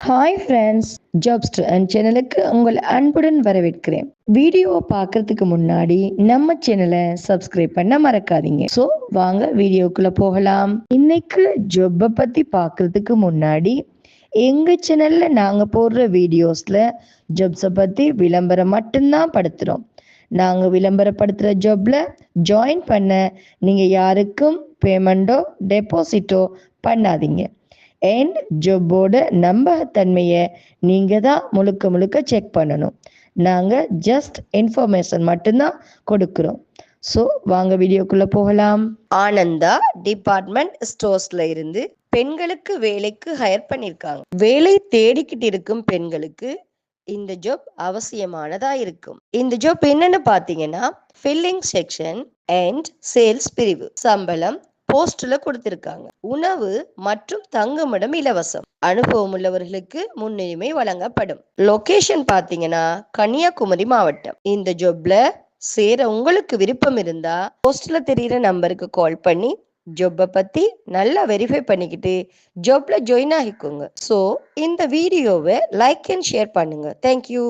Hi friends, ஜாப்ஸ்டர் and சேனலுக்கு உங்கள் அன்புடன் வரவேற்கிறேன். வீடியோவை பார்க்கறதுக்கு முன்னாடி நம்ம சேனலை சப்ஸ்கிரைப் பண்ண மறக்காதீங்க. ஸோ வாங்க வீடியோக்குள்ள போகலாம். இன்னைக்கு ஜொப்பை பத்தி பார்க்கறதுக்கு முன்னாடி எங்க சேனல்ல நாங்க போடுற வீடியோஸ்ல ஜாப்ஸை பத்தி விளம்பரம் மட்டும்தான் படுத்துறோம். நாங்க விளம்பரப்படுத்துற ஜாப்ல ஜாயின் பண்ண நீங்க யாருக்கும் பேமெண்டோ டெபாசிட்டோ பண்ணாதீங்க. அண்ட் ஜாபோட நம்பகத்தன்மையை நீங்கள் தான் முழுக்க முழுக்க செக் பண்ணணும். நாங்கள் ஜஸ்ட் இன்ஃபர்மேஷன் மட்டும்தான் கொடுக்குறோம். ஸோ வாங்க வீடியோக்குள்ளே போகலாம். ஆனந்தா டிபார்ட்மெண்ட் ஸ்டோர்ஸ்ல இருந்து பெண்களுக்கு வேலைக்கு ஹையர் பண்ணியிருக்காங்க. வேலை தேடிக்கிட்டு இருக்கும் பெண்களுக்கு இந்த ஜாப் அவசியமானதா இருக்கும். இந்த ஜாப் என்னன்னு பார்த்தீங்கன்னா, ஃபில்லிங் செக்ஷன் அண்ட் சேல்ஸ் பிரிவு. சம்பளம் போஸ்ட்ல கொடுத்திருக்காங்க. உணவு மற்றும் தங்குமிடம் இலவசம். அனுபவம் உள்ளவர்களுக்கு முன்னுரிமை வழங்கப்படும். லொகேஷன் பாத்தீங்கன்னா கன்னியாகுமரி மாவட்டம். இந்த ஜாப்ல சேர உங்களுக்கு விருப்பம் இருந்தா போஸ்ட்ல தெரியுற நம்பருக்கு கால் பண்ணி ஜாப்பை பத்தி நல்லா வெரிஃபை பண்ணிக்கிட்டு ஜாப்ல ஜாயின் ஆகிக்கோங்க. ஸோ இந்த வீடியோவை லைக் அண்ட் ஷேர் பண்ணுங்க. தேங்க்யூ.